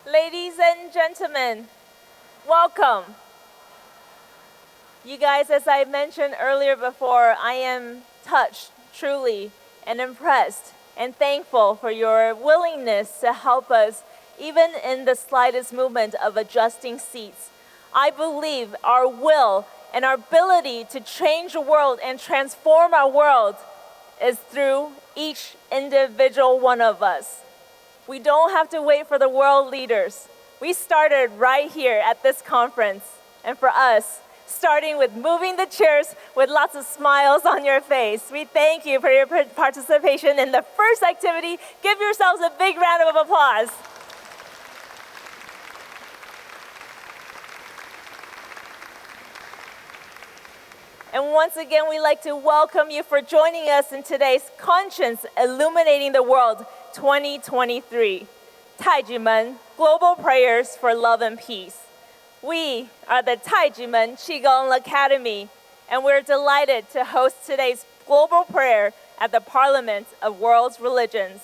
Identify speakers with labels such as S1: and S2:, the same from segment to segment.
S1: Ladies and gentlemen, welcome. You guys, as I mentioned earlier before, I am touched, truly, and impressed and thankful for your willingness to help us, even in the slightest movement of adjusting seats. I believe our will and our ability to change the world and transform our world is through each individual one of us. We don't have to wait for the world leaders. We started right here at this conference. And for us, starting with moving the chairs with lots of smiles on your face. We thank you for your participation in the first activity. Give yourselves a big round of applause. And once again, we'd like to welcome you for joining us in today's Conscience Illuminating the World 2023. 太极门 Global Prayers for Love and Peace. We are the 太极门 Qigong Academy, and we're delighted to host today's global prayer at the Parliament of World Religions.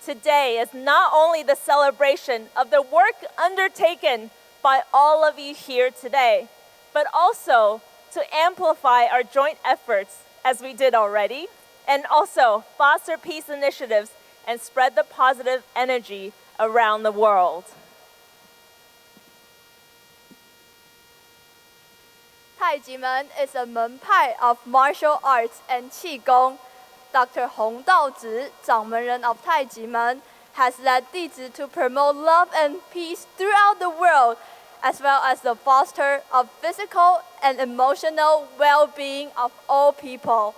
S1: Today is not only the celebration of the work undertaken by all of you here today, but also to amplify our joint efforts, as we did already, and also foster peace initiatives and spread the positive energy around the world.
S2: 太极门 is a 门派 of martial arts and Qigong. Dr. Hong Daozhi, 掌门人 of 太极门, has led 弟子 to promote love and peace throughout the world, as well as the foster of physical and emotional well-being of all people.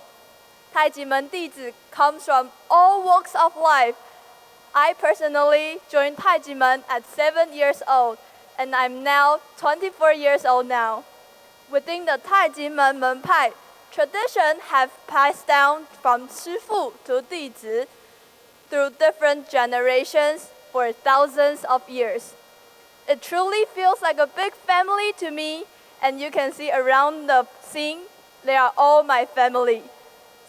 S2: 太极门弟子 comes from all walks of life. I personally joined 太极门 at 7 years old, and I'm now 24 years old now. Within the 太极门门派, tradition have passed down from 师父 to 弟子 through different generations for thousands of years. It truly feels like a big family to me, and you can see around the scene, they are all my family.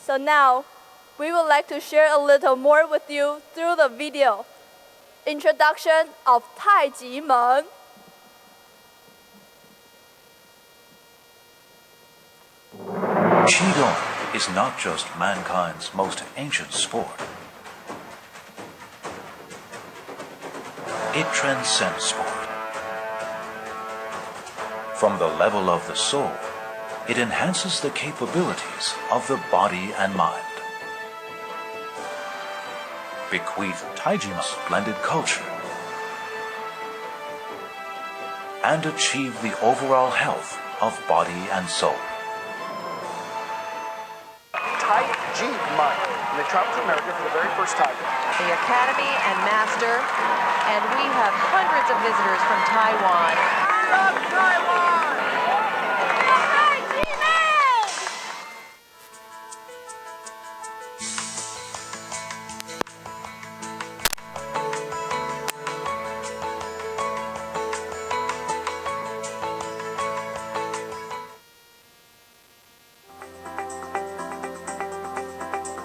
S2: So now, we would like to share a little more with you through the video. Introduction of 太极门.
S3: Qigong is not just mankind's most ancient sport. It transcends sport. From the level of the soul, it enhances the capabilities of the body and mind. Bequeath Taijima's splendid culture and achieve the overall health of body and soul.
S4: Taijiman. And they traveled to America for the very first time.
S5: The Academy and Master, and we have hundreds of visitors from Taiwan.
S4: I love Taiwan!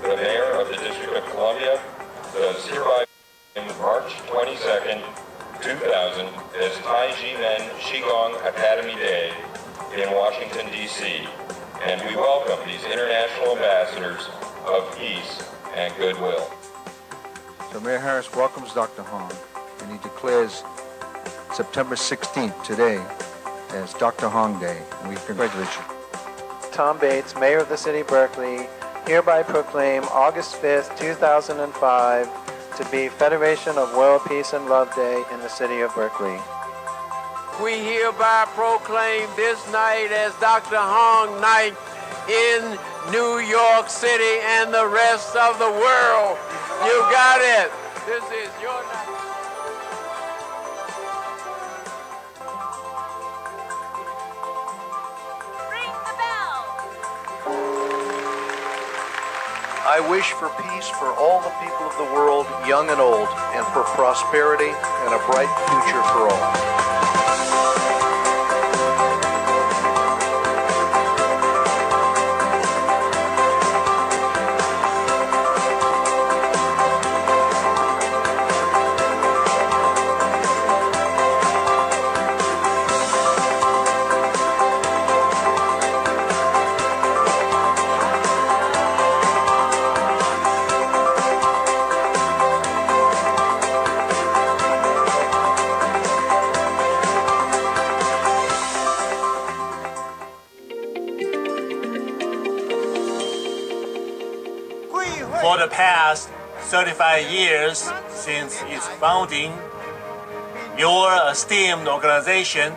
S6: The Mayor of the District of Columbia does hereby in March 22nd, 2000 as Taijimen Qigong Academy Day in Washington, D.C. And we welcome these international ambassadors of peace and goodwill.
S7: So Mayor Harris welcomes Dr. Hong, and he declares September 16th, today, as Dr. Hong Day. And we congratulate you.
S8: Tom Bates, Mayor of the City of Berkeley, hereby proclaim August 5th, 2005 to be Federation of World Peace and Love Day in the City of Berkeley.
S9: We hereby proclaim this night as Dr. Hong Night in New York City and the rest of the world. You got it. This is your night.
S10: I wish for peace for all the people of the world, young and old, and for prosperity and a bright future for all.
S11: past 35 years since its founding, your esteemed organization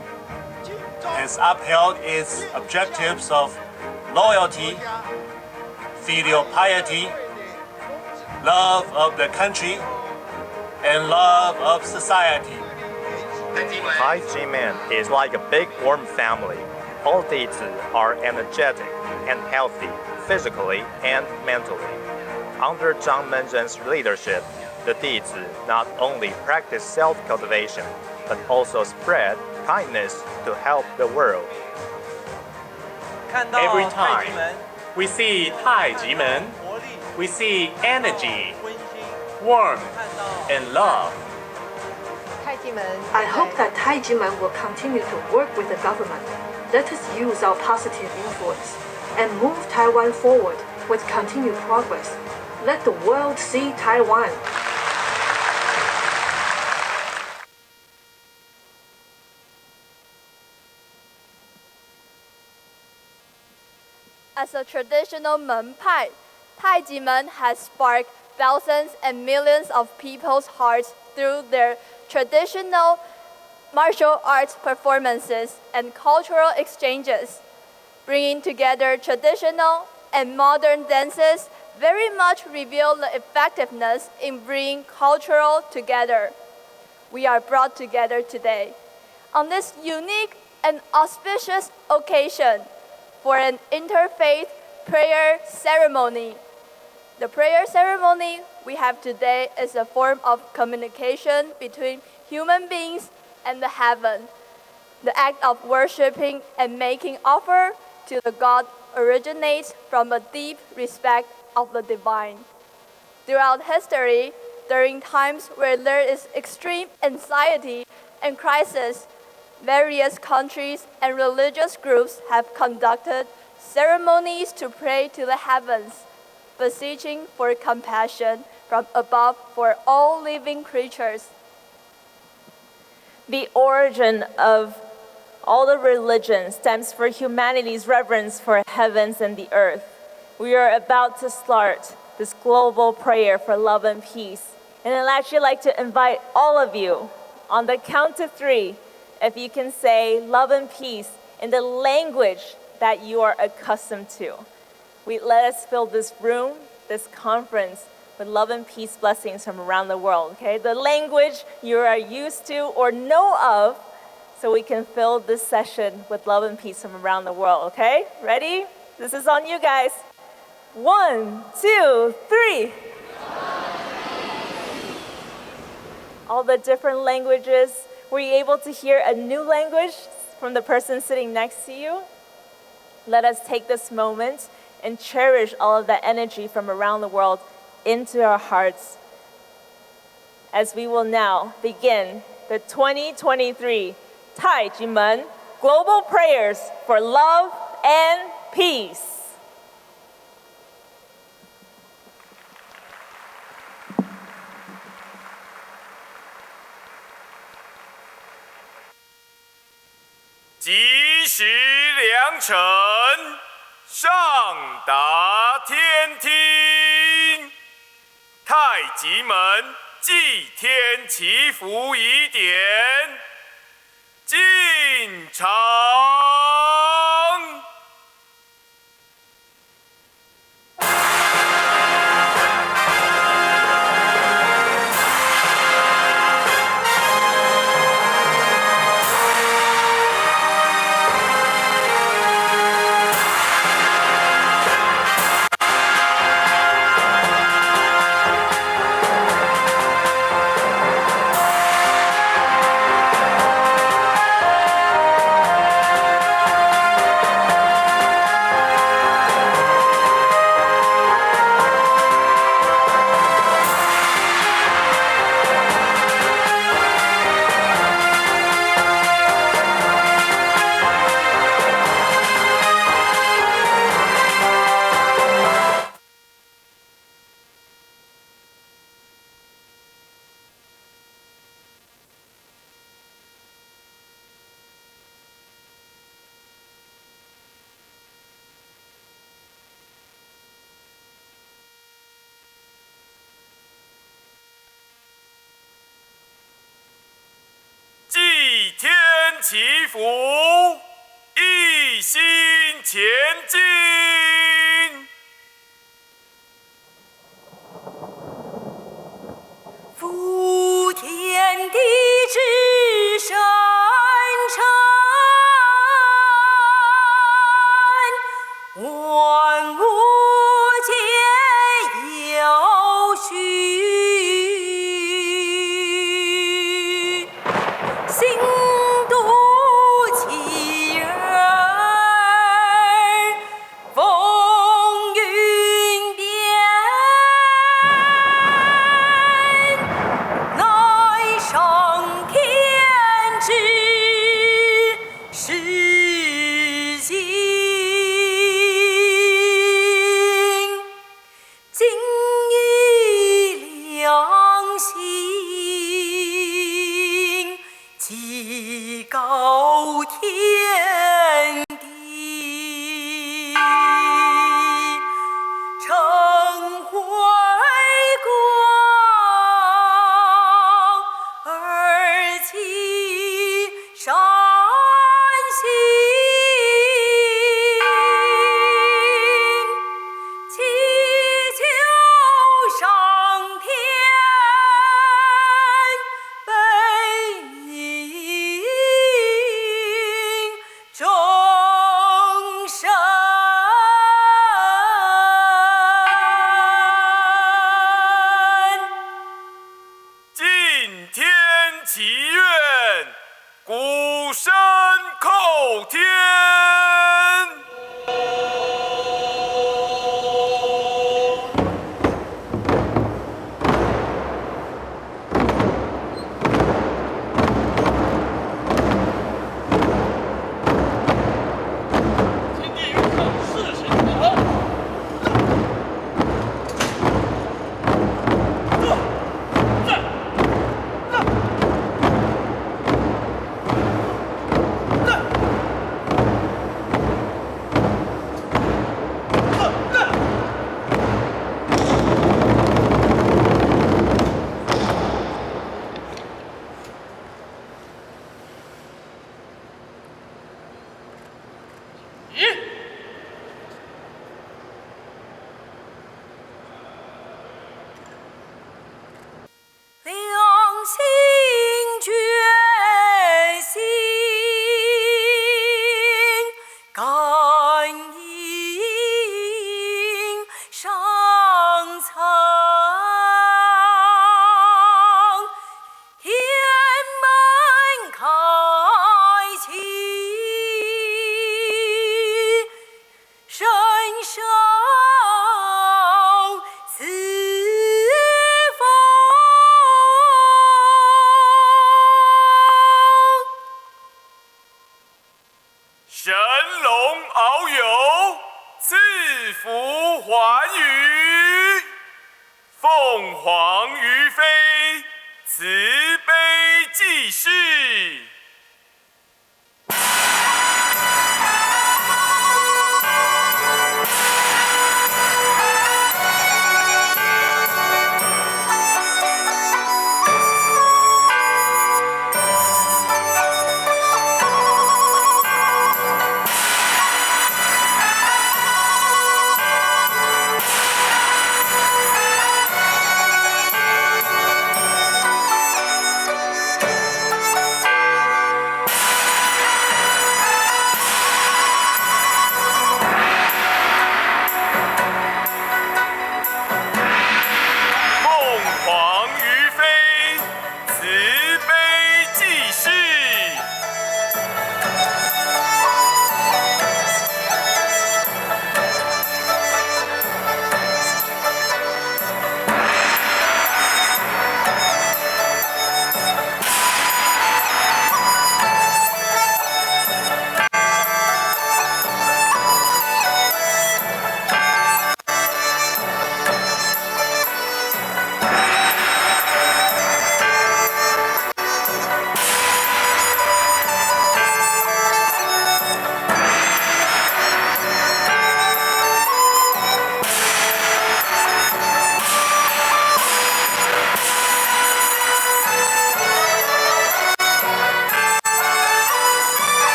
S11: has upheld its objectives of loyalty, filial piety, love of the country, and love of society.
S12: Taiji Men is like a big warm family. All Dizi are energetic and healthy physically and mentally. Under Zhang Menzhen's leadership, the Dizi not only practice self-cultivation, but also spread kindness to help the world.
S11: Every time we see Taiji Men, we see energy, warmth, and love.
S13: I hope that Taiji Men will continue to work with the government. Let us use our positive influence and move Taiwan forward with continued progress. Let the world see Taiwan.
S2: As a traditional Menpai, Taiji Men has sparked thousands and millions of people's hearts through their traditional martial arts performances and cultural exchanges, bringing together traditional and modern dances very much reveal the effectiveness in bringing cultural together. We are brought together today on this unique and auspicious occasion for an interfaith prayer ceremony. The prayer ceremony we have today is a form of communication between human beings and the heaven. The act of worshiping and making offer to the God originates from a deep respect of the divine. Throughout history, during times where there is extreme anxiety and crisis, various countries and religious groups have conducted ceremonies to pray to the heavens, beseeching for compassion from above for all living creatures.
S1: The origin of all the religions stems from humanity's reverence for heavens and the earth. We are about to start this global prayer for love and peace. And I'd actually like to invite all of you on the count of 3, if you can say love and peace in the language that you are accustomed to. Let us fill this room, this conference, with love and peace blessings from around the world, okay? The language you are used to or know of, so we can fill this session with love and peace from around the world, okay? Ready? This is on you guys. 1, 2, 3. All the different languages. Were you able to hear a new language from the person sitting next to you? Let us take this moment and cherish all of that energy from around the world into our hearts as we will now begin the 2023 Taiji Men Global Prayers for Love and Peace.
S14: 吉时良辰，上达天听。太极门祭天祈福仪典进场。祈福，一心前进。
S15: 福天地之神臣，万物皆有序。心度其人，风云变，乃上天之始性。今以良心，祭告天地，承辉光，而启善行。祈求上天悲悯众生。
S14: 敬天祈愿，鼓声叩天。
S15: 良心决心，感应上苍，天门开启，神圣赐福。
S14: 神龙遨游，赐福寰宇；凤凰于飞，慈悲济世。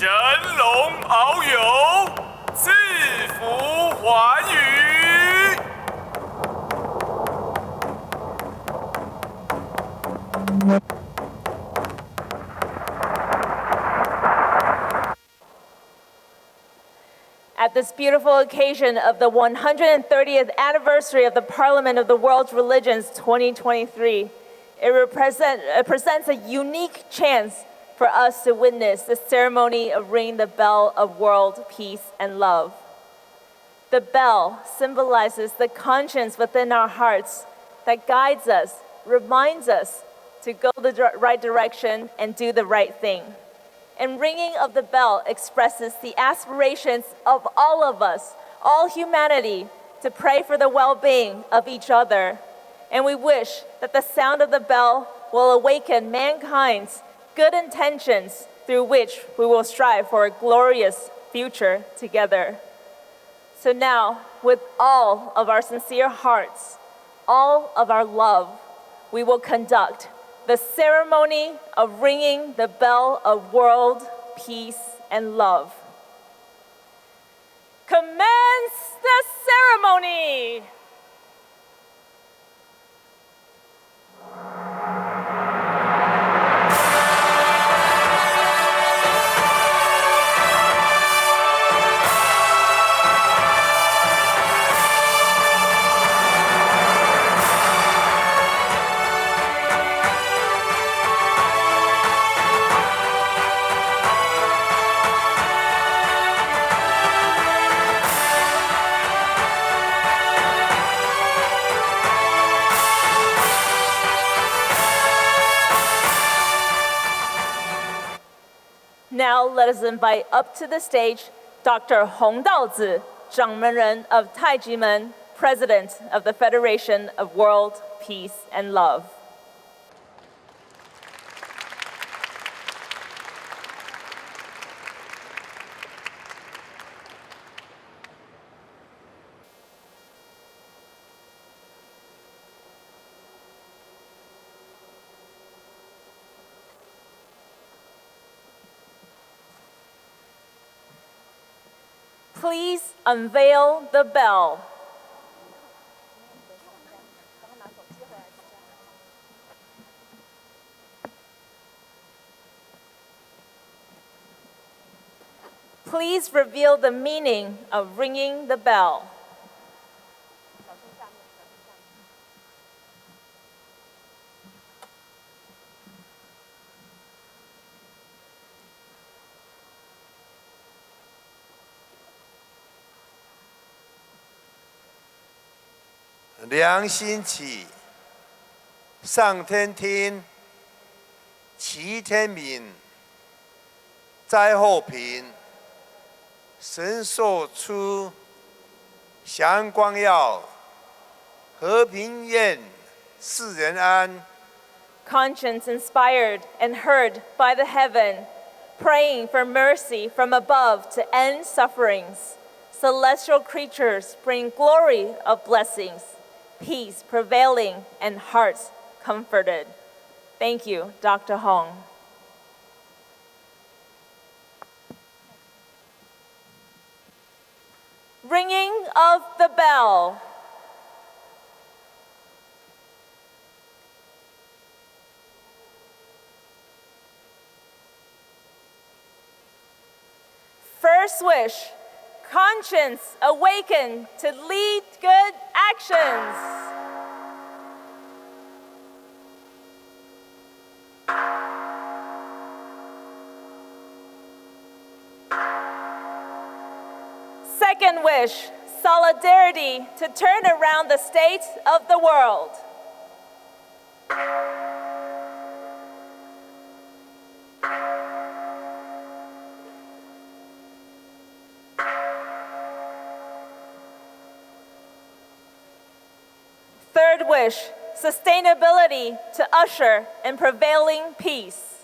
S14: 神龙遨游，赐福寰宇。
S1: At this beautiful occasion of the 130th anniversary of the Parliament of the World's Religions 2023, it presents a unique chance for us to witness the ceremony of ringing the bell of world peace and love. The bell symbolizes the conscience within our hearts that guides us, reminds us to go the right direction and do the right thing. And ringing of the bell expresses the aspirations of all of us, all humanity, to pray for the well-being of each other. And we wish that the sound of the bell will awaken mankind's good intentions through which we will strive for a glorious future together. So now, with all of our sincere hearts, all of our love, we will conduct the ceremony of ringing the bell of world peace and love. Commence the ceremony! Now let us invite up to the stage Dr. Hong Daozi, 掌门人 of Taijimen, President of the Federation of World Peace and Love. Please unveil the bell. Please reveal the meaning of ringing the bell.
S16: "良心起，上天听，齐天明，灾后平，神兽出，祥光耀，和平愿，世人安。"
S1: Conscience inspired and heard by the heaven, praying for mercy from above to end sufferings. Celestial creatures bring glory of blessings, peace prevailing, and hearts comforted. Thank you, Dr. Hong. Ringing of the bell. First wish, conscience awaken to lead good actions. Second wish, solidarity to turn around the state of the world. Third wish, sustainability to usher in prevailing peace.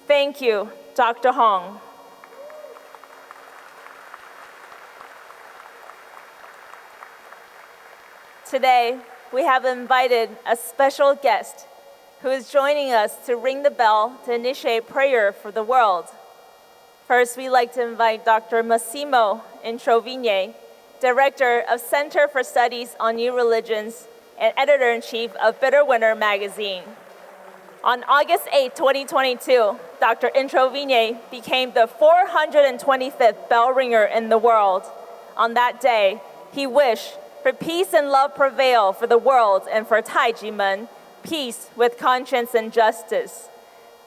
S1: Thank you, Dr. Hong. Today, we have invited a special guest who is joining us to ring the bell to initiate prayer for the world. First, we'd like to invite Dr. Massimo Introvigne, Director of Center for Studies on New Religions and Editor-in-Chief of Bitter Winter magazine. On August 8, 2022, Dr. Introvigne became the 425th bell ringer in the world. On that day, he wished for peace and love prevail for the world and for Taijimen, peace with conscience and justice.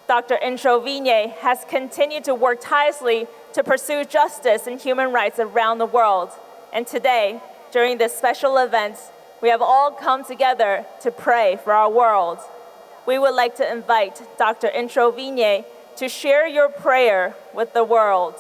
S1: Dr. Introvigne has continued to work tirelessly to pursue justice and human rights around the world. And today, during this special event, we have all come together to pray for our world. We would like to invite Dr. Introvigne to share your prayer with the world.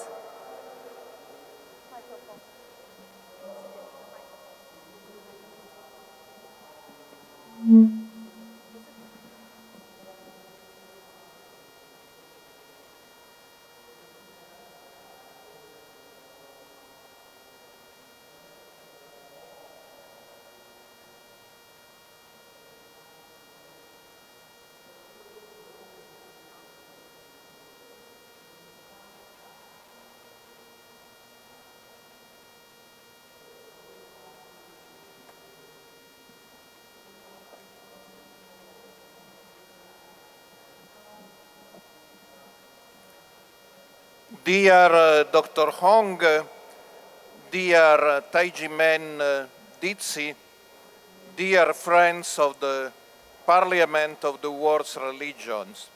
S16: Dear Dr. Hong, dear Taijimen Ditsi, dear friends of the Parliament of the World's Religions,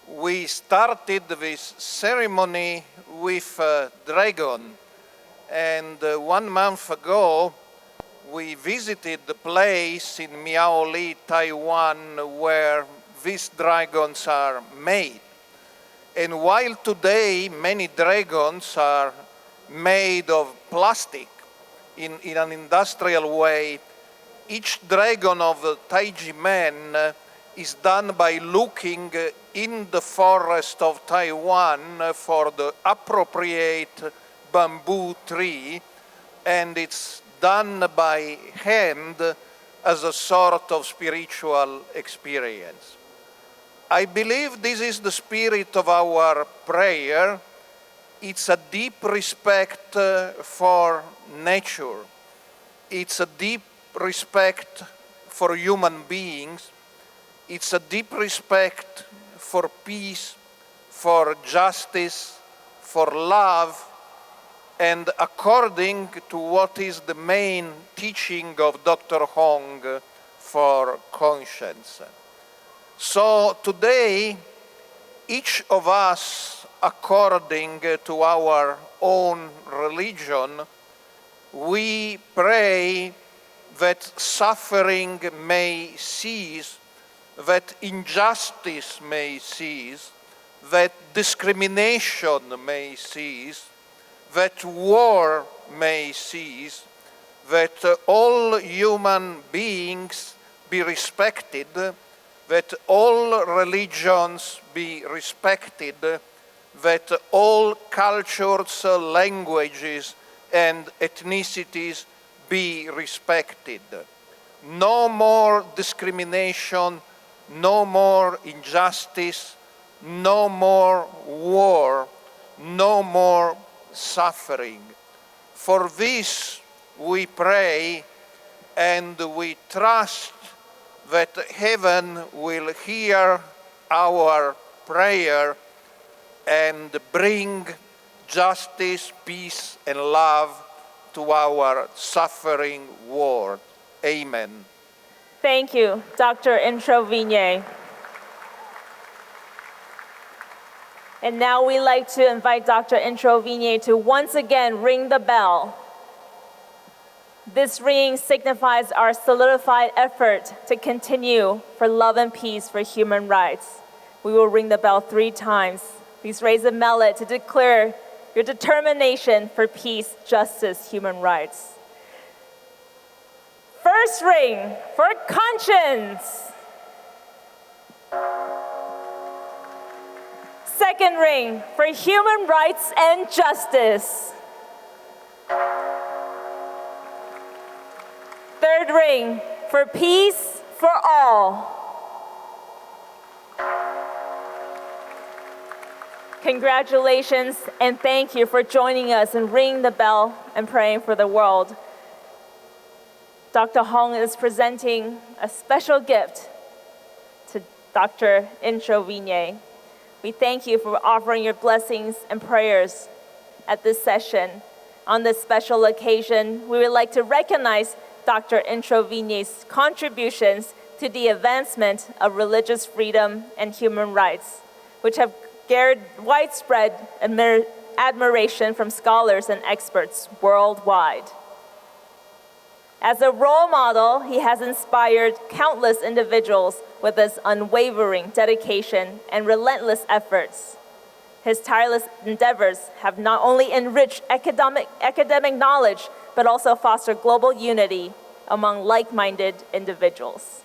S16: we started this ceremony with a dragon, and 1 month ago we visited the place in Miaoli, Taiwan, where these dragons are made. And while today many dragons are made of plastic in an industrial way, each dragon of the Taiji men is done by looking in the forest of Taiwan for the appropriate bamboo tree, and it's done by hand as a sort of spiritual experience. I believe this is the spirit of our prayer. It's a deep respect for nature. It's a deep respect for human beings. It's a deep respect for peace, for justice, for love, and according to what is the main teaching of Dr. Hong, for conscience. So today, each of us, according to our own religion, we pray that suffering may cease, that injustice may cease, that discrimination may cease, that war may cease, that all human beings be respected, that all religions be respected, that all cultures, languages, and ethnicities be respected. No more discrimination, no more injustice, no more war, no more suffering. For this we pray, and we trust that heaven will hear our prayer and bring justice, peace, and love to our suffering world. Amen.
S1: Thank you, Dr. Introvigne. And now we'd like to invite Dr. Introvigne to once again ring the bell. This ringing signifies our solidified effort to continue for love and peace for human rights. We will ring the bell 3 times. Please raise a mallet to declare your determination for peace, justice, human rights. First ring for conscience. Second ring for human rights and justice. third ring for peace for all. Congratulations and thank you for joining us and ringing the bell and praying for the world. Dr. Hong is presenting a special gift to Dr. Introvigne. We thank you for offering your blessings and prayers at this session. On this special occasion, we would like to recognize Dr. Introvigne's contributions to the advancement of religious freedom and human rights, which have garnered widespread admiration from scholars and experts worldwide. As a role model, he has inspired countless individuals with his unwavering dedication and relentless efforts. His tireless endeavors have not only enriched academic knowledge, but also fostered global unity among like-minded individuals.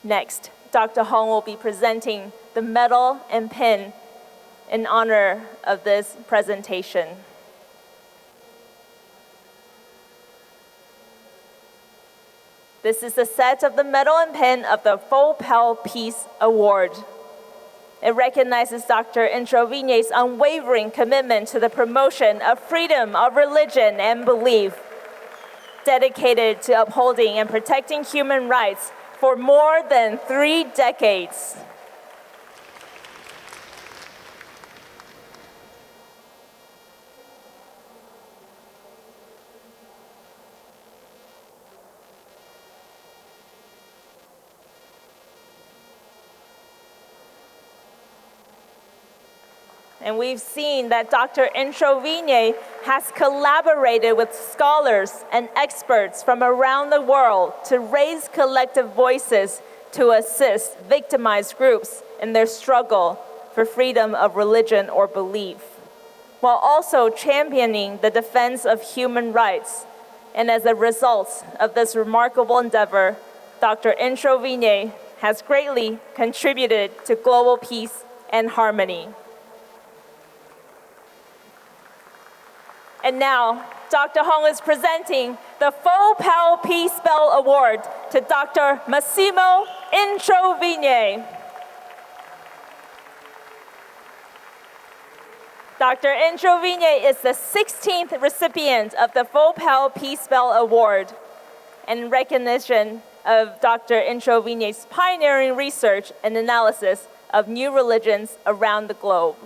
S1: Next, Dr. Hong will be presenting the medal and pin in honor of this presentation. This is the set of the medal and pin of the Faux-Pel Peace Award. It recognizes Dr. Introvigne's unwavering commitment to the promotion of freedom of religion and belief, dedicated to upholding and protecting human rights for more than 3 decades. And we've seen that Dr. Introvigne has collaborated with scholars and experts from around the world to raise collective voices to assist victimized groups in their struggle for freedom of religion or belief, while also championing the defense of human rights. And as a result of this remarkable endeavor, Dr. Introvigne has greatly contributed to global peace and harmony. And now, Dr. Hong is presenting the Faux-Pel Peace Bell Award to Dr. Massimo Introvigne. Dr. Introvigne is the 16th recipient of the Faux-Pel Peace Bell Award in recognition of Dr. Introvigne's pioneering research and analysis of new religions around the globe.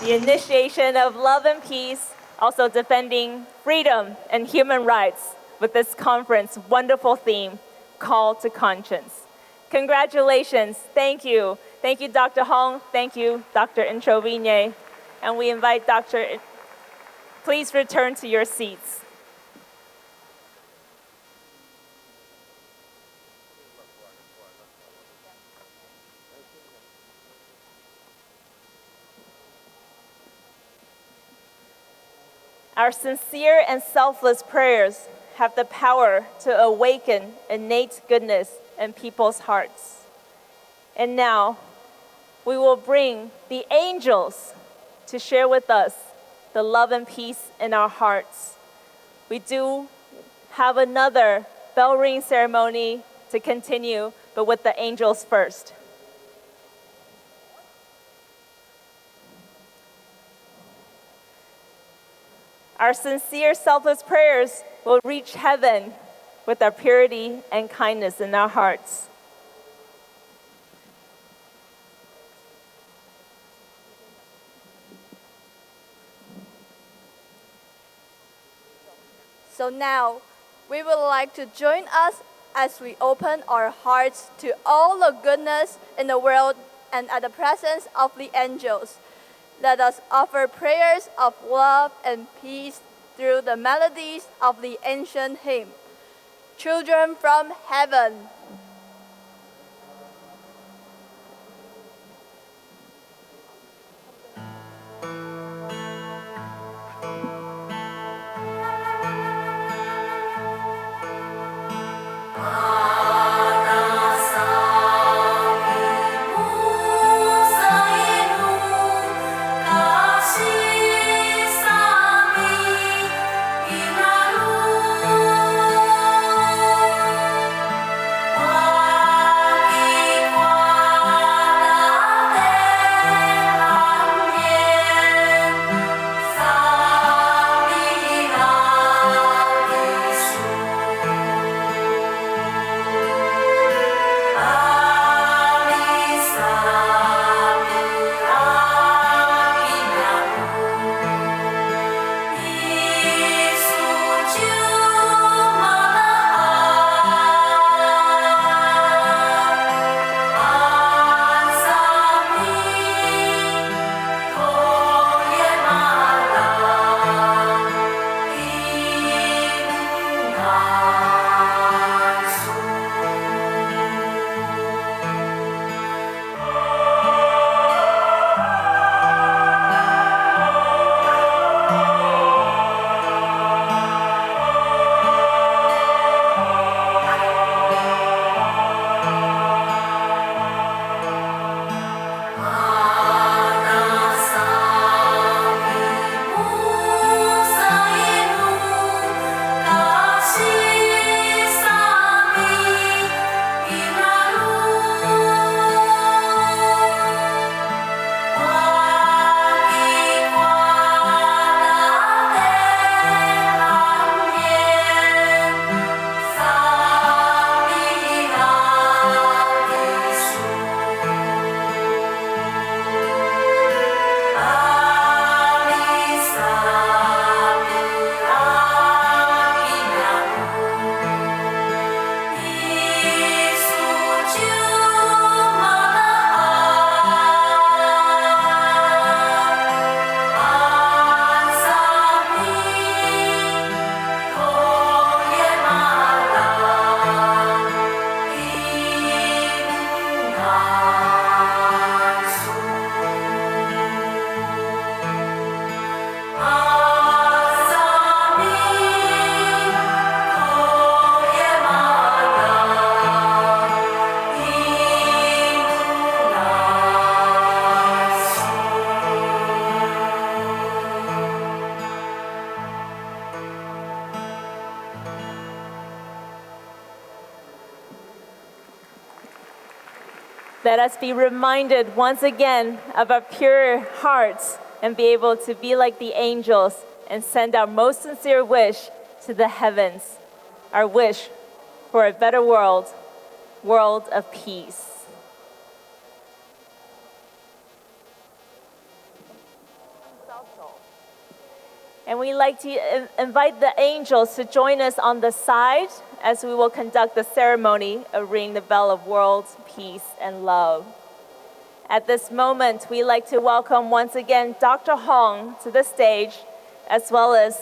S1: The initiation of love and peace, also defending freedom and human rights with this conference's wonderful theme, Call to Conscience. Congratulations, thank you. Thank you, Dr. Hong, thank you, Dr. Introvigne. And we invite please return to your seats. Our sincere and selfless prayers have the power to awaken innate goodness in people's hearts. And now, we will bring the angels to share with us the love and peace in our hearts. We do have another bell ring ceremony to continue, but with the angels first. Our sincere, selfless prayers will reach heaven with our purity and kindness in our hearts.
S2: So now, we would like to join us as we open our hearts to all the goodness in the world and at the presence of the angels. Let us offer prayers of love and peace through the melodies of the ancient hymn, Children from Heaven.
S1: Let us be reminded once again of our pure hearts and be able to be like the angels and send our most sincere wish to the heavens, our wish for a better world, world of peace. And we'd like to invite the angels to join us on the side as we will conduct the ceremony of ringing the bell of world, peace, and love. At this moment, we'd like to welcome once again Dr. Hong to the stage, as well as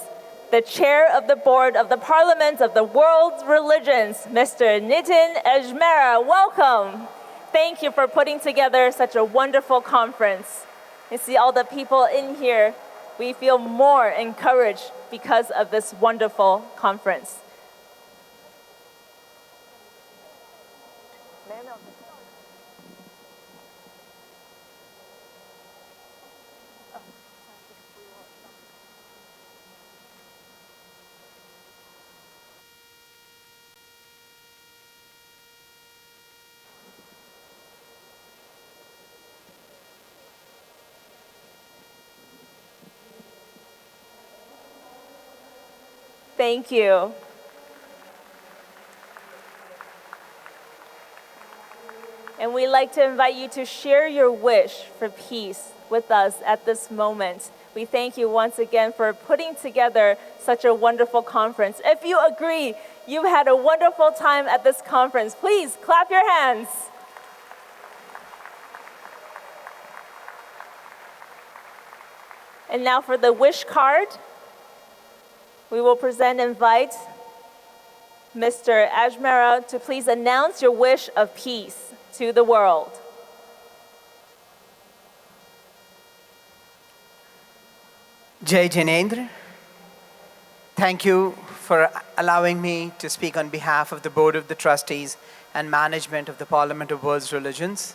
S1: the chair of the board of the Parliament of the World's Religions, Mr. Nitin Ajmera. Welcome. Thank you for putting together such a wonderful conference. You see all the people in here. We feel more encouraged because of this wonderful conference. Thank you. And we'd like to invite you to share your wish for peace with us at this moment. We thank you once again for putting together such a wonderful conference. If you agree, you've had a wonderful time at this conference, please clap your hands. And now for the wish card. We will present and invite Mr. Ajmera to please announce your wish of peace to the world.
S17: Jai Jinendra, thank you for allowing me to speak on behalf of the Board of the Trustees and Management of the Parliament of World's Religions.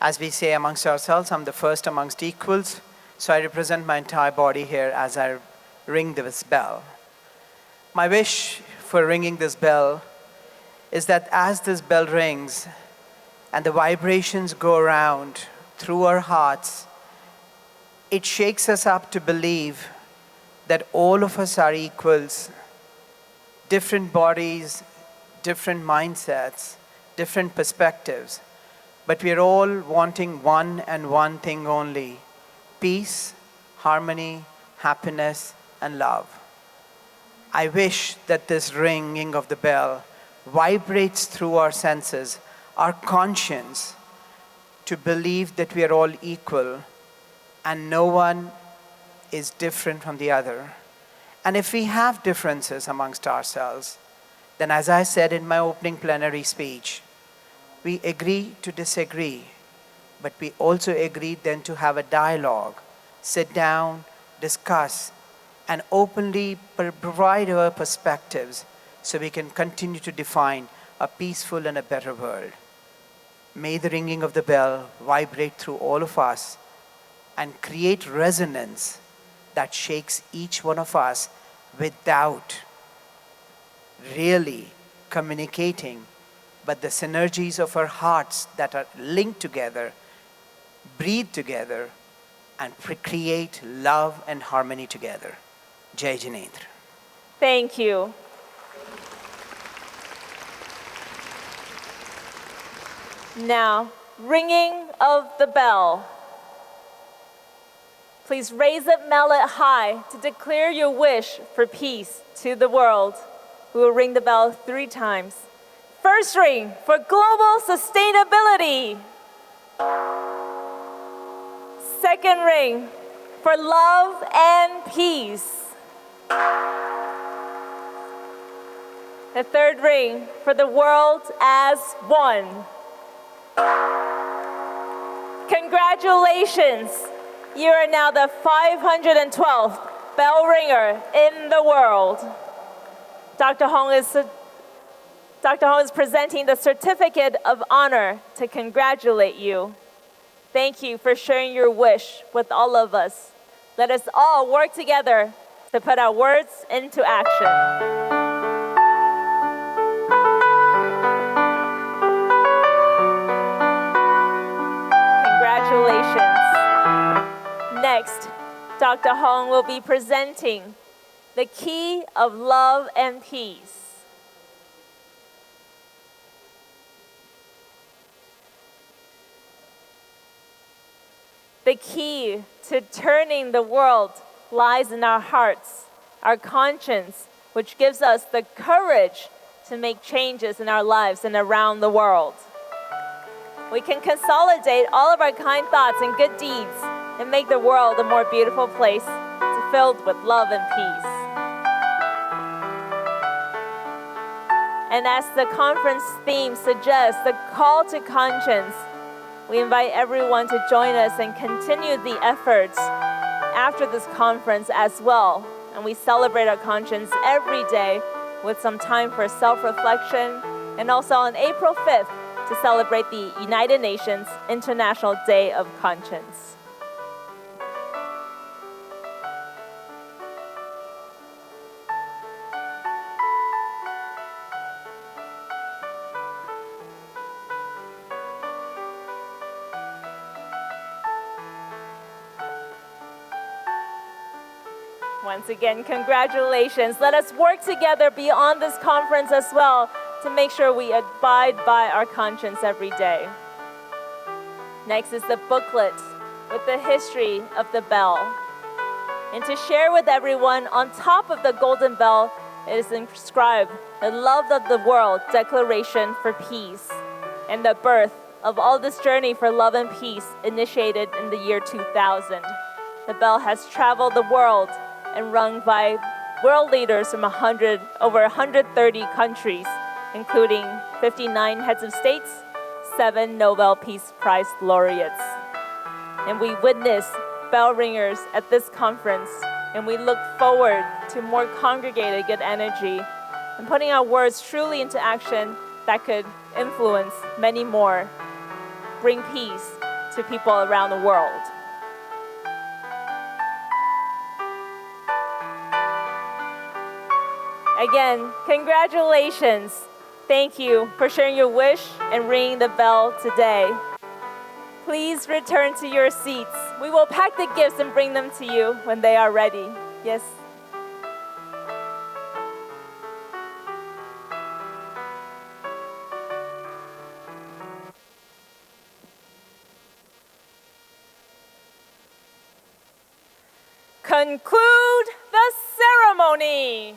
S17: As we say amongst ourselves, I'm the first amongst equals, so I represent my entire body here as I ring this bell. My wish for ringing this bell is that as this bell rings and the vibrations go around through our hearts, it shakes us up to believe that all of us are equals, different bodies, different mindsets, different perspectives, but we're all wanting one and one thing only: peace, harmony, happiness, and love. I wish that this ringing of the bell vibrates through our senses, our conscience, to believe that we are all equal and no one is different from the other. And if we have differences amongst ourselves, then as I said in my opening plenary speech, we agree to disagree, but we also agree then to have a dialogue, sit down, discuss, and openly provide our perspectives so we can continue to define a peaceful and a better world. May the ringing of the bell vibrate through all of us and create resonance that shakes each one of us without really communicating, but the synergies of our hearts that are linked together, breathe together, and create love and harmony together. Jai Jinendra.
S1: Thank you. Now, ringing of the bell. Please raise up mallet high to declare your wish for peace to the world. We will ring the bell 3 times. First ring for global sustainability. Second ring for love and peace. The third ring for the world as one. Congratulations! You are now the 512th bell ringer in the world. Dr. Hong is presenting the certificate of honor to congratulate you. Thank you for sharing your wish with all of us. Let us all work together to put our words into action. Dr. Hong will be presenting the key of love and peace. The key to turning the world lies in our hearts, our conscience, which gives us the courage to make changes in our lives and around the world. We can consolidate all of our kind thoughts and good deeds and make the world a more beautiful place filled with love and peace. And as the conference theme suggests, the call to conscience, we invite everyone to join us and continue the efforts after this conference as well. And we celebrate our conscience every day with some time for self-reflection, and also on April 5th to celebrate the United Nations International Day of Conscience. Once again, congratulations. Let us work together beyond this conference as well to make sure we abide by our conscience every day. Next is the booklet with the history of the bell. And to share with everyone, on top of the golden bell, it is inscribed, "The Love of the World Declaration for Peace," and the birth of all this journey for love and peace initiated in the year 2000. The bell has traveled the world and rung by world leaders from over 130 countries, including 59 heads of states, 7 Nobel Peace Prize laureates. And we witness bell ringers at this conference, and we look forward to more congregated good energy and putting our words truly into action that could influence many more, bring peace to people around the world. Again, congratulations. Thank you for sharing your wish and ringing the bell today. Please return to your seats. We will pack the gifts and bring them to you when they are ready. Yes. Conclude the ceremony.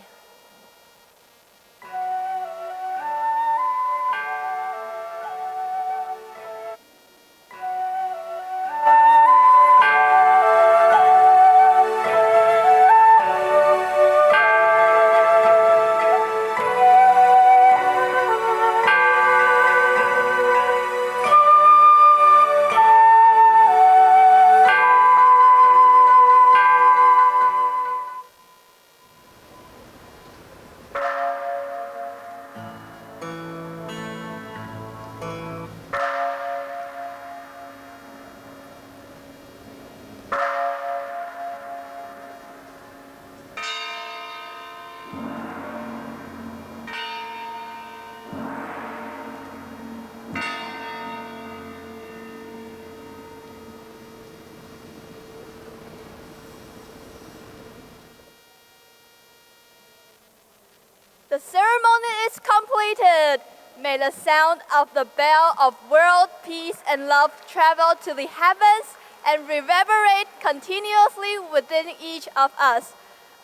S2: The ceremony is completed. May the sound of the bell of world peace and love travel to the heavens and reverberate continuously within each of us,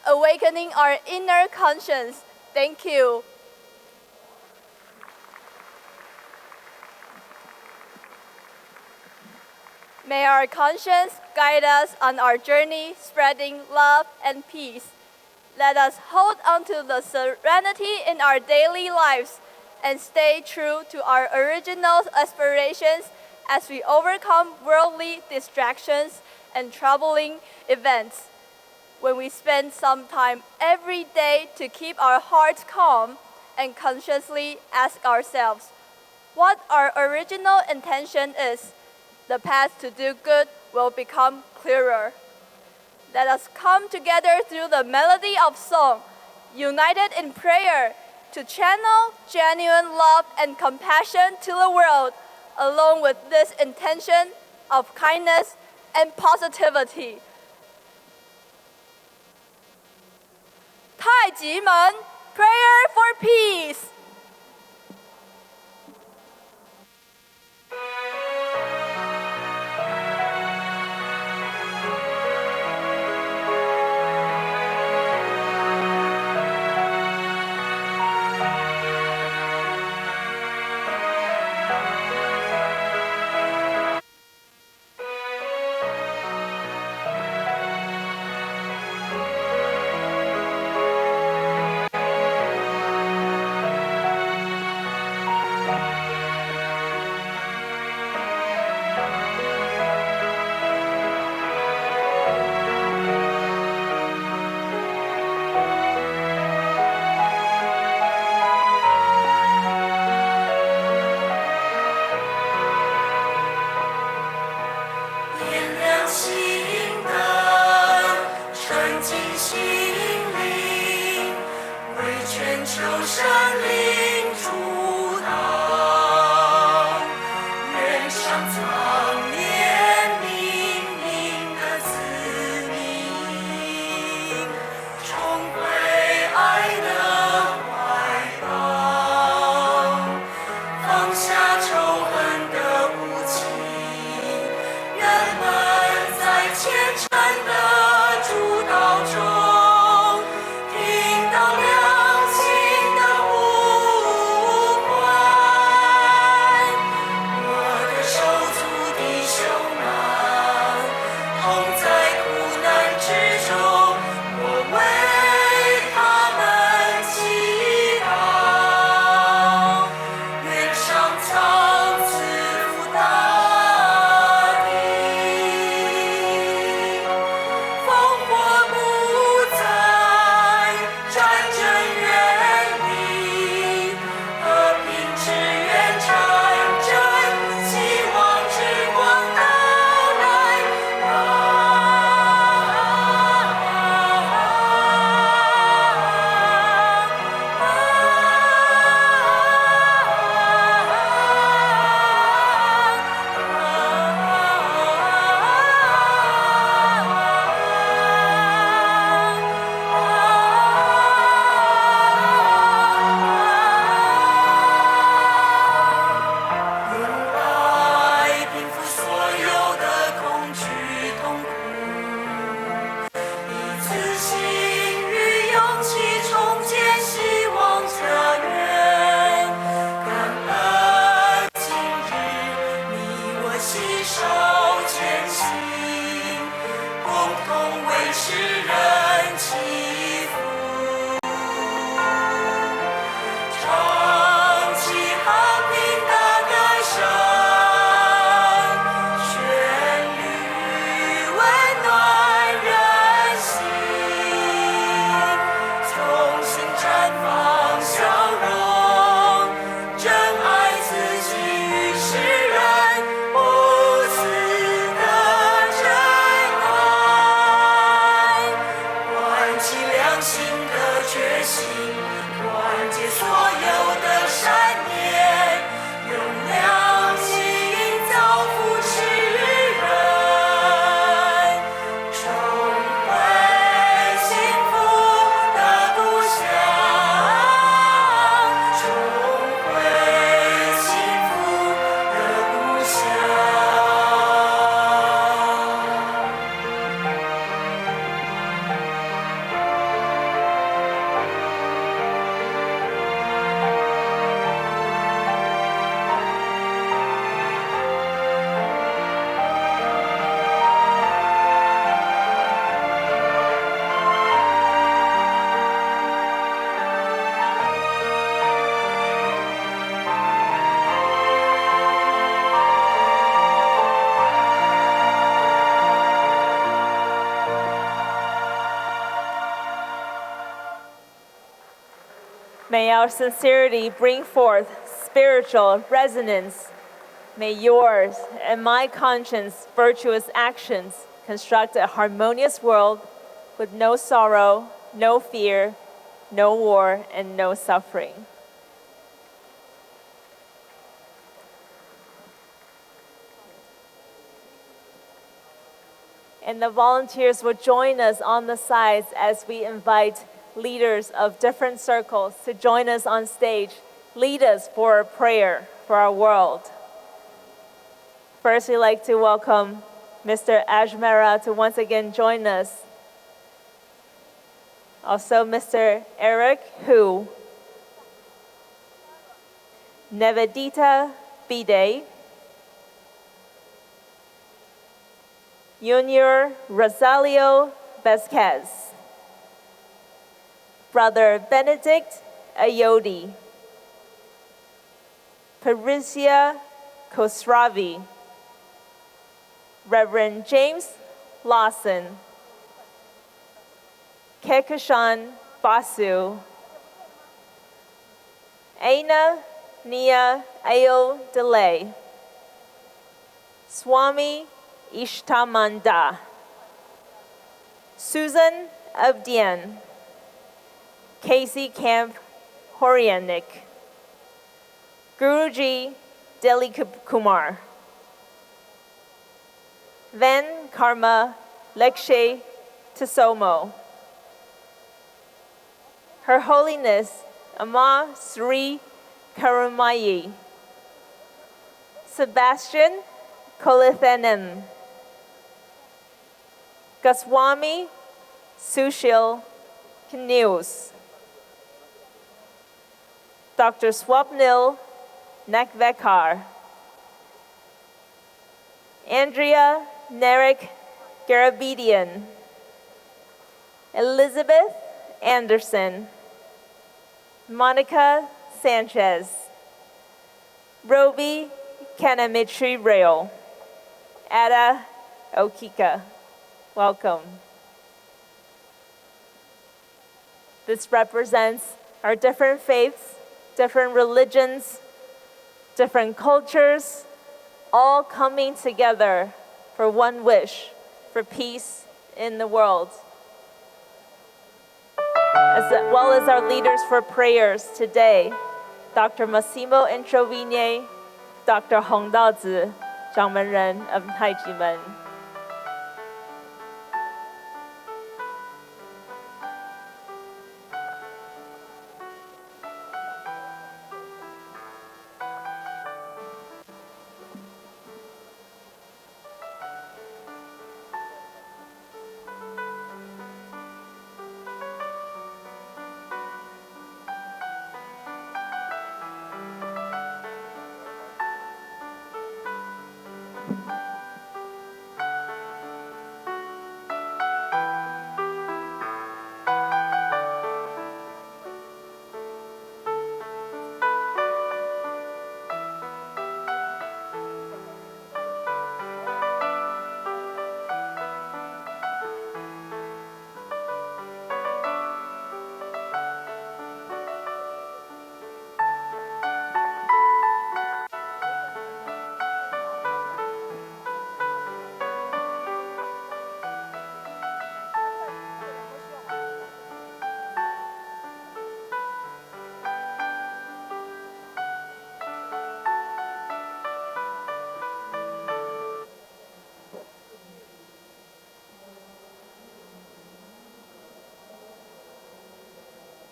S2: awakening our inner conscience. Thank you. May our conscience guide us on our journey, spreading love and peace. Let us hold on to the serenity in our daily lives and stay true to our original aspirations as we overcome worldly distractions and troubling events. When we spend some time every day to keep our hearts calm and consciously ask ourselves what our original intention is, the path to do good will become clearer. Let us come together through the melody of song, united in prayer, to channel genuine love and compassion to the world, along with this intention of kindness and positivity. 太极门 Prayer for Peace。
S15: 点亮心灯，纯净心灵，为全球生灵祝祷。愿上苍怜悯您的子民，重回爱的怀抱，放下仇恨的武器。人们在虔诚的主祷中，听到良心的呼唤。我的手足弟兄们，同在苦难之中，我为他们祈祷。愿上苍赐福大地，烽火不再，战争远离，和平支援战争，希望之光到来。用爱平复所有的恐惧痛苦，以自信与勇气重建希望家园。感恩今日你我携手前行，共同为世人祈福。唱起和平的歌声，旋律温暖人心，重新绽放笑容，珍爱自己与世人无私的真爱，唤起良心的决心，团结所有的善念，用良心造福世人，重回幸福的故乡，重回幸福的故乡。
S1: May our sincerity bring forth spiritual resonance. May yours and my conscience virtuous actions construct a harmonious world with no sorrow, no fear, no war, and no suffering. And the volunteers will join us on the sides as we invite leaders of different circles to join us on stage, lead us for a prayer for our world. First, we'd like to welcome Mr. Ajmera to once again join us. Also, Mr. Eric Hu, Nevedita Bide, Junior Rosalio Vasquez, Brother Benedict Ayodi, Patricia Kosravi, Reverend James Lawson, Kekashan Basu, Aina Nia Ayo Delay, Swami Ishtamanda, Susan Abdian, Casey Camp Horianik, Guruji Delhi Kumar, Van Karma Lekshe Tasomo, Her Holiness Ama Sri Karumayi, Sebastian Kolithanem, Goswami Sushil Knews, Dr. Swapnil Nakvekar, Andrea Narek Garabedian, Elizabeth Anderson, Monica Sanchez, Roby Kanamitri Rail, Ada Okika. Welcome. This represents our different faiths, different religions, different cultures, all coming together for one wish, for peace in the world. As well as our leaders for prayers today, Dr. Massimo Introvine, Dr. Hong Daozi, 掌门人 of 太极门.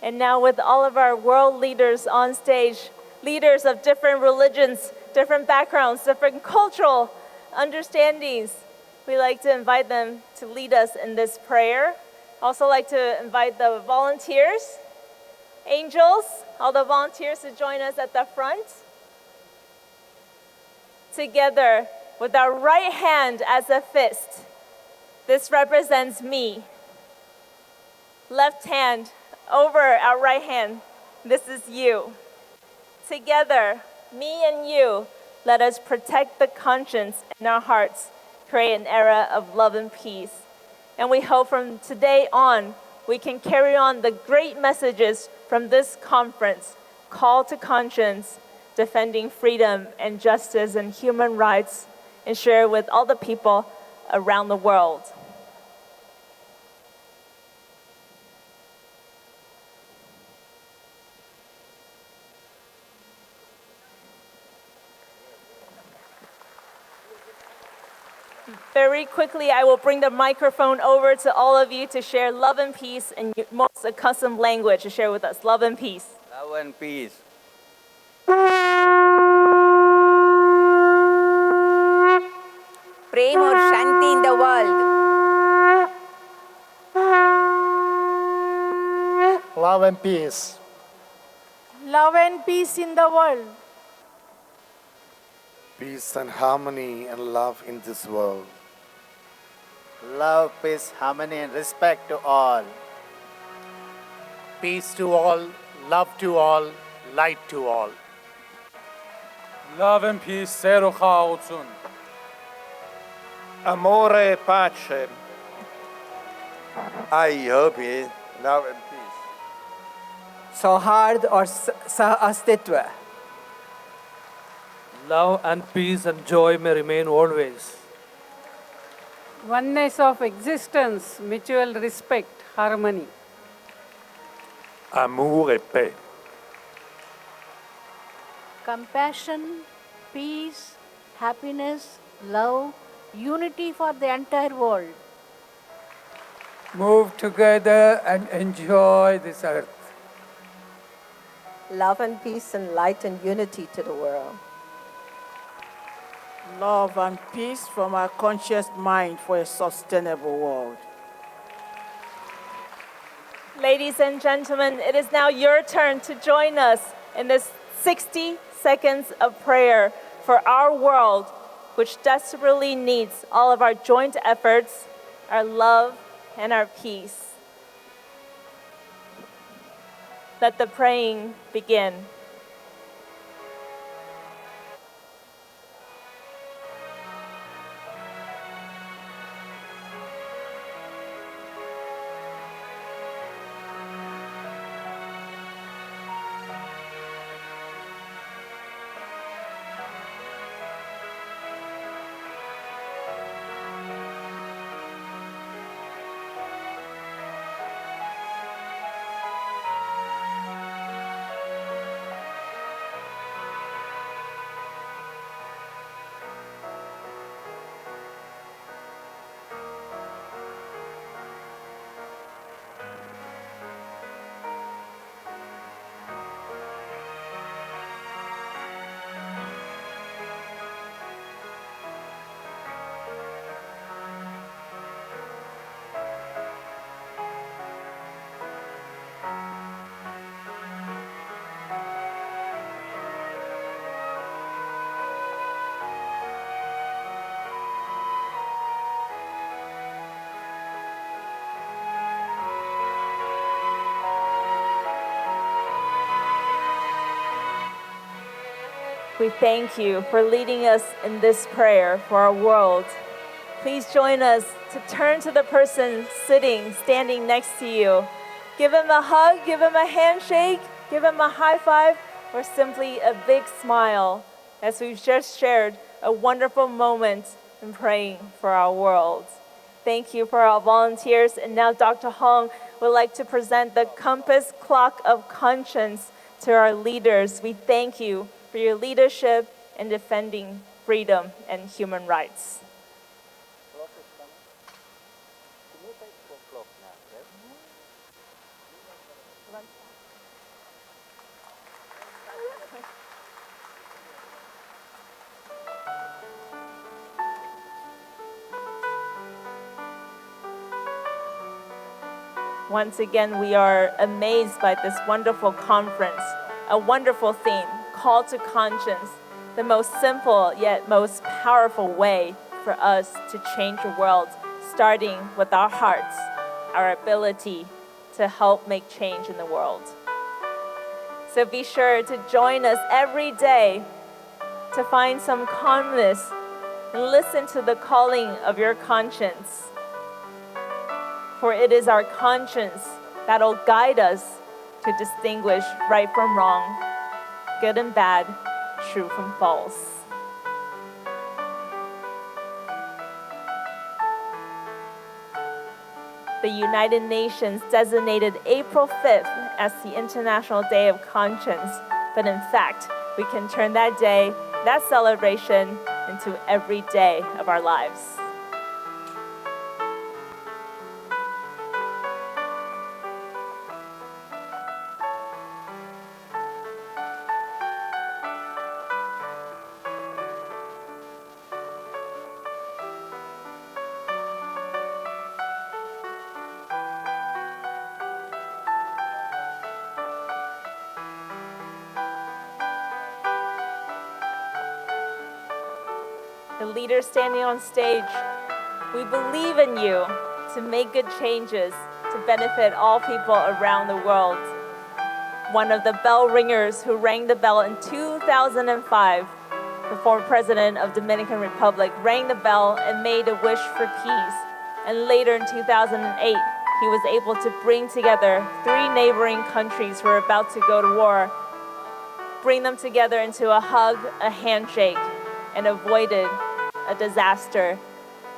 S1: And now with all of our world leaders on stage, leaders of different religions, different backgrounds, different cultural understandings, we'd like to invite them to lead us in this prayer. Also like to invite the volunteers, angels, all the volunteers to join us at the front. Together with our right hand as a fist, this represents me. Left hand over our right hand, this is you. Together, me and you, let us protect the conscience in our hearts, create an era of love and peace. And we hope from today on, we can carry on the great messages from this conference, call to conscience, defending freedom and justice and human rights, and share with all the people around the world. Very quickly, I will bring the microphone over to all of you to share love and peace, and most most accustomed language to share with us. Love and peace.
S18: Love and peace.
S19: Prem or Shanti in the world.
S20: Love and peace.
S21: Love and peace in the world.
S20: Peace and harmony and love in this world.
S22: Love, peace, harmony, and respect to all.
S23: Peace to all, love to all, light to all.
S24: Love and peace, serocha otsun.
S16: Amore e pace.
S18: I hope it. Love and peace.
S17: Saurd or Sah-Astitva.
S25: Love and peace and joy may remain always.
S21: Oneness of existence, mutual respect, harmony.
S24: Amour et paix.
S26: Compassion, peace, happiness, love, unity for the entire world.
S27: Move together and enjoy this earth.
S28: Love and peace and light and unity to the world.
S21: Love and peace from our conscious mind for a sustainable world.
S1: Ladies and gentlemen, it is now your turn to join us in this 60 seconds of prayer for our world, which desperately needs all of our joint efforts, our love, and our peace. Let the praying begin. We thank you for leading us in this prayer for our world. Please join us to turn to the person standing next to you. Give him a hug, give him a handshake, give him a high five, or simply a big smile as we've just shared a wonderful moment in praying for our world. Thank you for our volunteers. And now Dr. Hong would like to present the Compass Clock of Conscience to our leaders. We thank you for your leadership in defending freedom and human rights. Once again, we are amazed by this wonderful conference, a wonderful theme, Call to Conscience, the most simple yet most powerful way for us to change the world, starting with our hearts, our ability to help make change in the world. So be sure to join us every day to find some calmness and listen to the calling of your conscience. For it is our conscience that'll guide us to distinguish right from wrong, good and bad, true from false. The United Nations designated April 5th as the International Day of Conscience, but in fact, we can turn that day, that celebration, into every day of our lives. leaders standing on stage, we believe in you to make good changes to benefit all people around the world. One of the bell ringers who rang the bell in 2005, the former president of Dominican Republic, rang the bell and made a wish for peace. And later in 2008, he was able to bring together 3 neighboring countries who were about to go to war, bring them together into a hug, a handshake, and avoided a disaster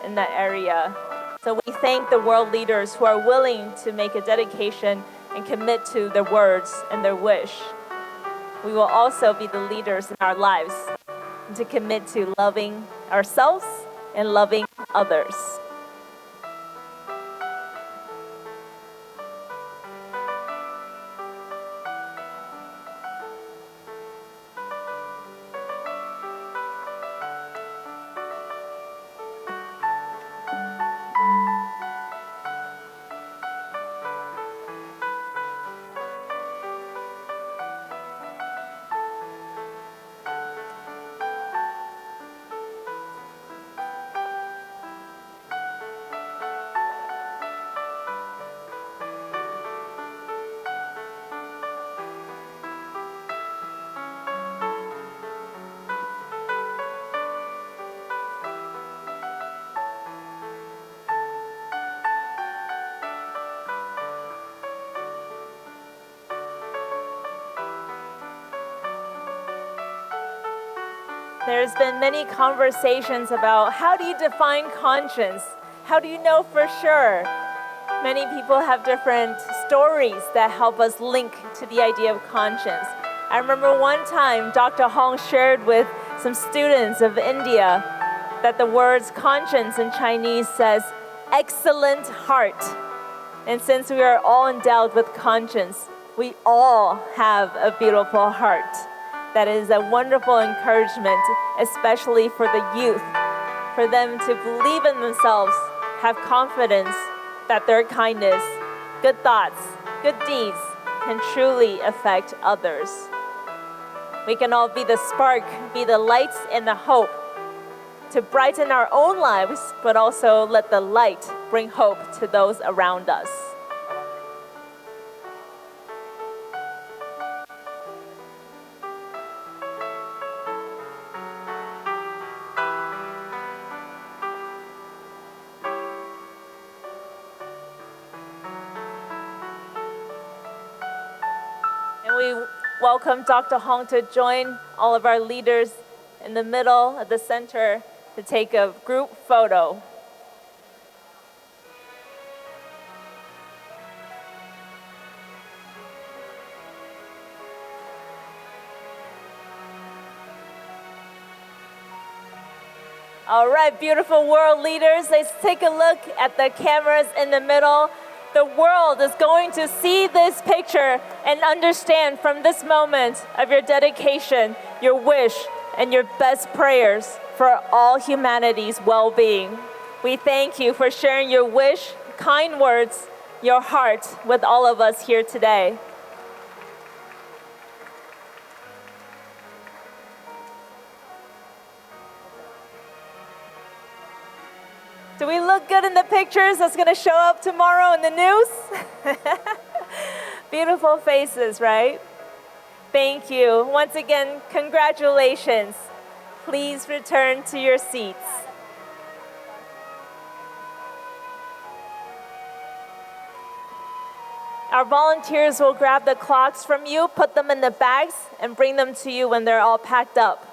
S1: in that area. So we thank the world leaders who are willing to make a dedication and commit to their words and their wish. We will also be the leaders in our lives and to commit to loving ourselves and loving others. There's been many conversations about how do you define conscience? How do you know for sure? Many people have different stories that help us link to the idea of conscience. I remember one time Dr. Hong shared with some students of India that the words conscience in Chinese says excellent heart. And since we are all endowed with conscience, we all have a beautiful heart. That is a wonderful encouragement, especially for the youth, for them to believe in themselves, have confidence that their kindness, good thoughts, good deeds can truly affect others. We can all be the spark, be the lights and the hope to brighten our own lives, but also let the light bring hope to those around us. We welcome Dr. Hong to join all of our leaders in the middle, at the center, to take a group photo. All right, beautiful world leaders, let's take a look at the cameras in the middle. The world is going to see this picture and understand from this moment of your dedication, your wish, and your best prayers for all humanity's well-being. We thank you for sharing your wish, kind words, your heart with all of us here today. Do we look good in the pictures that's going to show up tomorrow in the news? Beautiful faces, right? Thank you. Once again, congratulations. Please return to your seats. Our volunteers will grab the clocks from you, put them in the bags, and bring them to you when they're all packed up.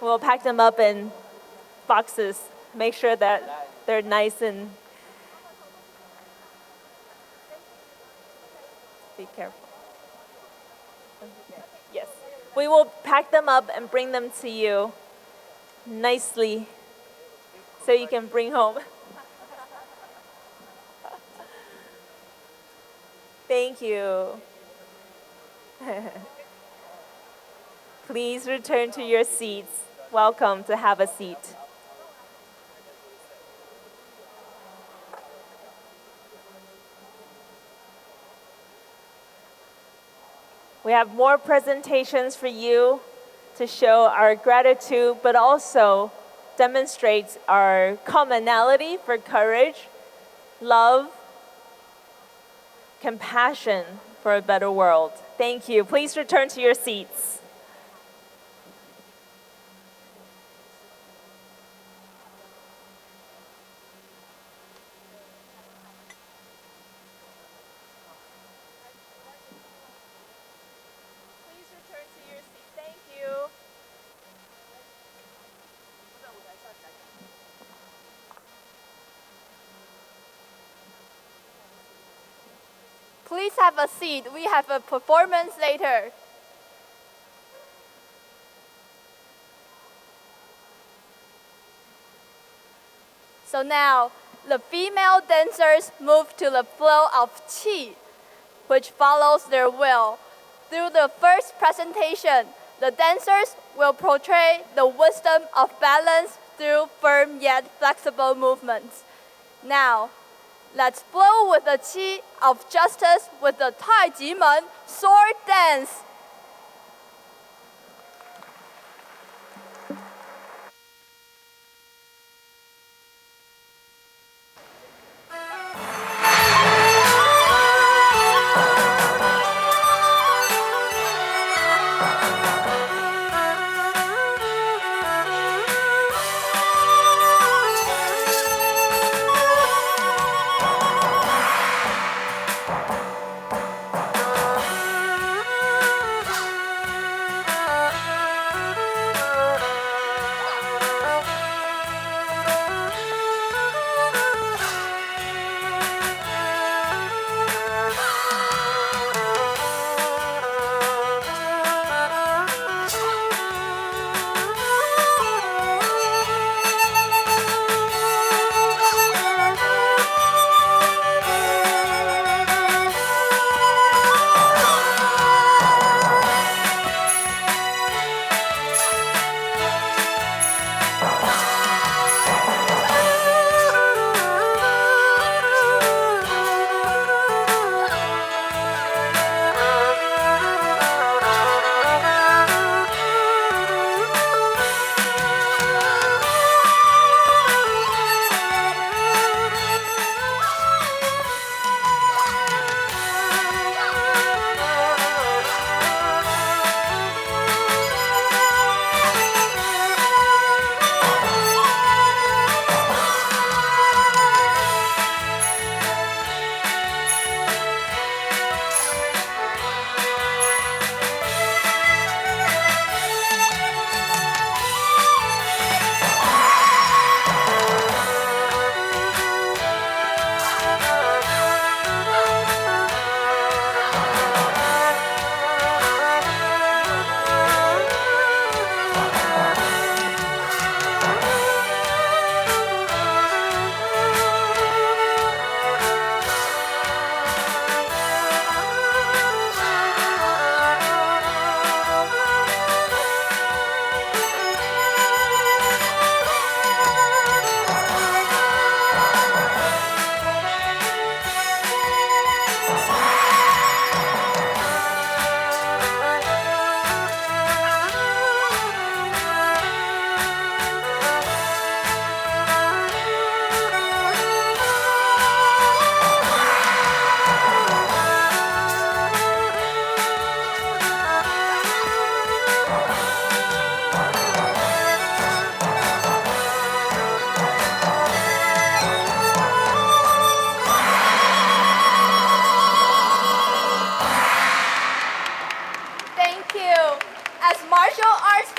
S1: We'll pack them up in boxes. Make sure that they're nice and be careful. Yes. We will pack them up and bring them to you nicely so you can bring home. Thank you. Please return to your seats. Welcome to have a seat. We have more presentations for you to show our gratitude, but also demonstrates our commonality for courage, love, compassion for a better world. Thank you. Please return to your seats. Please return to your seats. Thank you.
S2: Please have a seat. We have a performance later. So now, the female dancers move to the flow of qi, which follows their will. Through the first presentation, the dancers will portray the wisdom of balance through firm yet flexible movements. Now, let's flow with the qi of justice with the Tai Chi Men sword dance.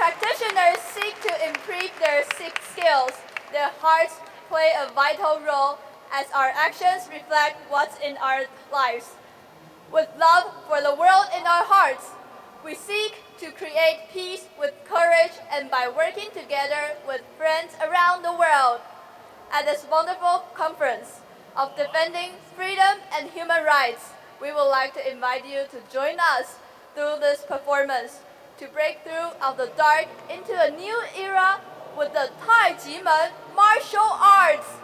S2: practitioners seek to improve their skills, their hearts play a vital role as our actions reflect what's in our lives. With love for the world in our hearts, we seek to create peace with courage and by working together with friends around the world. At this wonderful conference of defending freedom and human rights, we would like to invite you to join us through this performance to break through of the dark into a new era with the Tai Chi Men martial arts.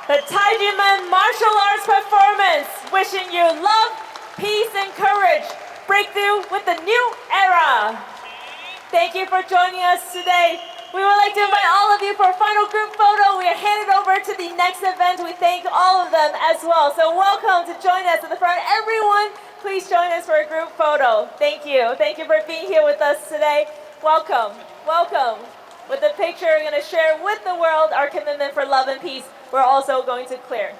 S1: the Taijimen martial arts performance. Wishing you love, peace, and courage. Breakthrough with the new era. Thank you for joining us today. We would like to invite all of you for a final group photo. We are headed over to the next event. We thank all of them as well. So welcome to join us at the front. Everyone, please join us for a group photo. Thank you. Thank you for being here with us today. Welcome. Welcome. With the picture, we're going to share with the world our commitment for love and peace. We're also going to clear.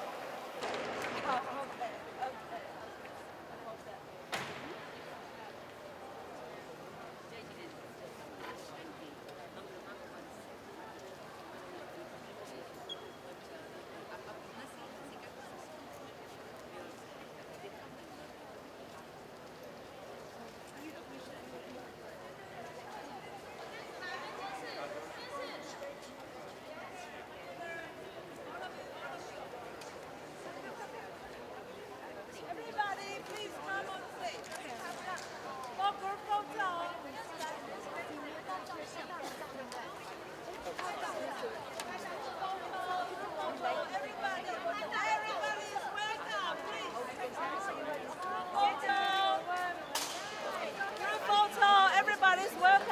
S3: Everybody's welcome.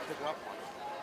S16: Pick up one.